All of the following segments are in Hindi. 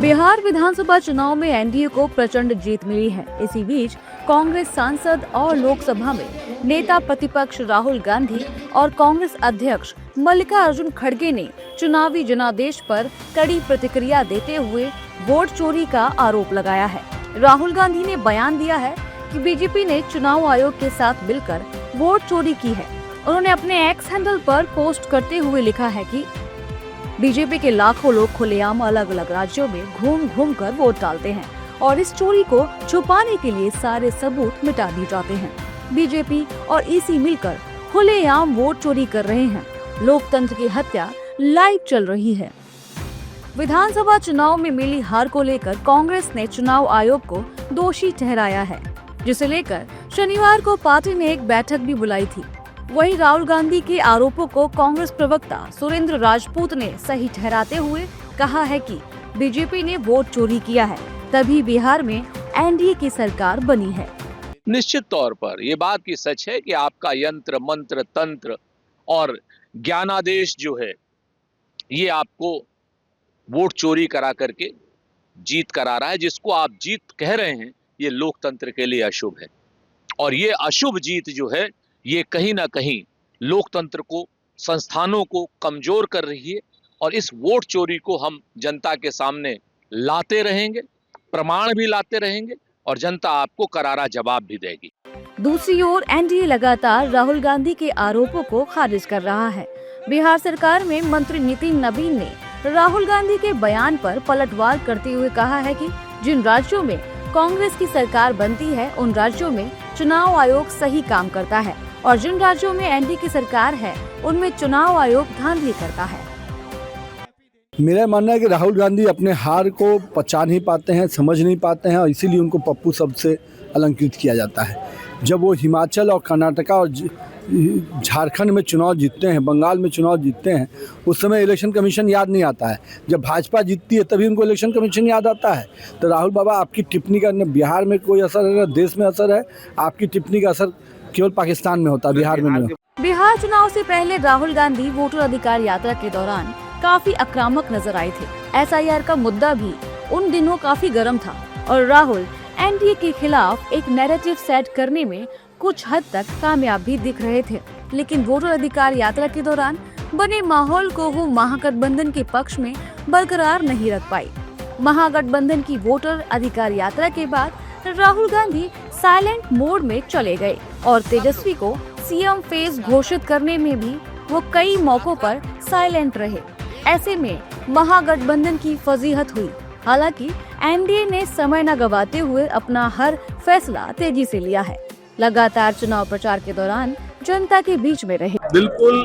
बिहार विधानसभा चुनाव में एनडीए को प्रचंड जीत मिली है। इसी बीच कांग्रेस सांसद और लोकसभा में नेता प्रतिपक्ष राहुल गांधी और कांग्रेस अध्यक्ष मल्लिकार्जुन खड़गे ने चुनावी जनादेश पर कड़ी प्रतिक्रिया देते हुए वोट चोरी का आरोप लगाया है। राहुल गांधी ने बयान दिया है कि बीजेपी ने चुनाव आयोग के साथ मिलकर वोट चोरी की है। उन्होंने अपने एक्स हैंडल पर पोस्ट करते हुए लिखा है कि बीजेपी के लाखों लोग खुलेआम अलग अलग राज्यों में घूम घूम कर वोट डालते हैं और इस चोरी को छुपाने के लिए सारे सबूत मिटा दिए जाते हैं। बीजेपी और ईसी मिलकर खुलेआम वोट चोरी कर रहे हैं। लोकतंत्र की हत्या लाइव चल रही है। विधानसभा चुनाव में मिली हार को लेकर कांग्रेस ने चुनाव आयोग को दोषी ठहराया है, जिसे लेकर शनिवार को पार्टी ने एक बैठक भी बुलाई थी। वहीं राहुल गांधी के आरोपों को कांग्रेस प्रवक्ता सुरेंद्र राजपूत ने सही ठहराते हुए कहा है कि बीजेपी ने वोट चोरी किया है, तभी बिहार में एनडीए की सरकार बनी है। निश्चित तौर पर ये बात की सच है कि आपका यंत्र मंत्र तंत्र और ज्ञानादेश जो है ये आपको वोट चोरी करा करके जीत करा रहा है। जिसको आप जीत कह रहे हैं ये लोकतंत्र के लिए अशुभ है और ये अशुभ जीत जो है ये कहीं ना कहीं लोकतंत्र को, संस्थानों को कमजोर कर रही है और इस वोट चोरी को हम जनता के सामने लाते रहेंगे, प्रमाण भी लाते रहेंगे और जनता आपको करारा जवाब भी देगी। दूसरी ओर एनडीए लगातार राहुल गांधी के आरोपों को खारिज कर रहा है। बिहार सरकार में मंत्री नितिन नबीन ने राहुल गांधी के बयान पर पलटवार करते हुए कहा है कि जिन राज्यों में कांग्रेस की सरकार बनती है उन राज्यों में चुनाव आयोग सही काम करता है और जिन राज्यों में एनडीए की सरकार है उनमें चुनाव आयोग धांधली करता है। मेरा मानना है कि राहुल गांधी अपने हार को पचा नहीं पाते हैं, समझ नहीं पाते हैं और इसीलिए उनको पप्पू शब्द से अलंकृत किया जाता है। जब वो हिमाचल और कर्नाटका और झारखंड में चुनाव जीतते हैं, बंगाल में चुनाव जीतते हैं, उस समय इलेक्शन कमीशन याद नहीं आता है। जब भाजपा जीतती है तभी उनको इलेक्शन कमीशन याद आता है। तो राहुल बाबा, आपकी टिप्पणी का न बिहार में कोई असर है न देश में असर है। आपकी टिप्पणी का असर केवल पाकिस्तान में होता है, बिहार में नहीं। बिहार चुनाव से पहले राहुल गांधी वोटर अधिकार यात्रा के दौरान काफी आक्रामक नजर आए थे। एसआईआर का मुद्दा भी उन दिनों काफी गर्म था और राहुल एनडीए के खिलाफ एक नैरेटिव सेट करने में कुछ हद तक कामयाब भी दिख रहे थे। लेकिन वोटर अधिकार यात्रा के दौरान बने माहौल को वो महागठबंधन के पक्ष में बरकरार नहीं रख पाई। महागठबंधन की वोटर अधिकार यात्रा के बाद राहुल गांधी साइलेंट मोड में चले गए और तेजस्वी को सीएम फेस घोषित करने में भी वो कई मौकों पर साइलेंट रहे। ऐसे में महागठबंधन की फजीहत हुई। हालांकि एनडीए ने समय न गवाते हुए अपना हर फैसला तेजी से लिया है। लगातार चुनाव प्रचार के दौरान जनता के बीच में रहे। बिल्कुल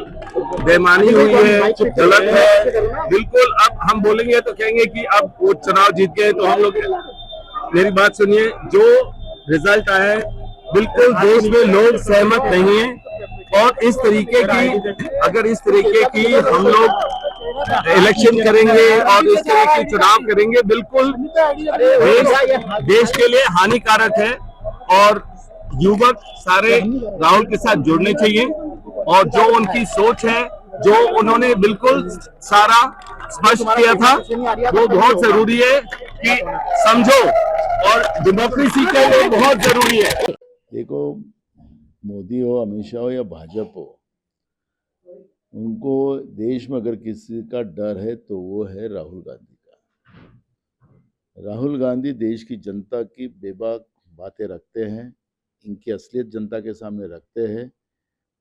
बेईमानी हुई है, गलत है। बिल्कुल अब हम बोलेंगे तो कहेंगे कि अब वो चुनाव जीत गए तो हम लोग, मेरी बात सुनिए, जो रिजल्ट आया है बिल्कुल देश में लोग सहमत नहीं है और इस तरीके की, अगर इस तरीके की हम लोग इलेक्शन करेंगे और इस तरह के चुनाव करेंगे, बिल्कुल देश के लिए हानिकारक है और युवक सारे राहुल के साथ जुड़ने चाहिए और जो उनकी सोच है, जो उन्होंने बिल्कुल सारा स्पष्ट किया था, वो बहुत जरूरी है कि समझो और डेमोक्रेसी के लिए बहुत जरूरी है। देखो, मोदी हो, अमित शाह हो या भाजपा हो, उनको देश में अगर किसी का डर है तो वो है राहुल गांधी का। राहुल गांधी देश की जनता की बेबाक बातें रखते हैं, इनकी असलियत जनता के सामने रखते हैं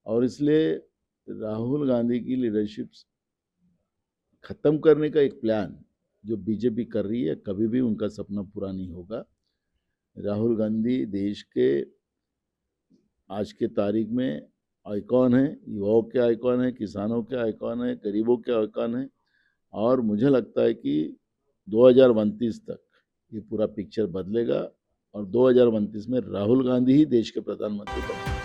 और इसलिए राहुल गांधी की लीडरशिप खत्म करने का एक प्लान जो बीजेपी कर रही है, कभी भी उनका सपना पूरा नहीं होगा। राहुल गांधी देश के आज के तारीख में आइकॉन है, युवाओं के आइकॉन है, किसानों के आइकॉन है, गरीबों के आइकॉन है और मुझे लगता है कि 2029 तक ये पूरा पिक्चर बदलेगा और 2029 में राहुल गांधी ही देश के प्रधानमंत्री बनेंगे।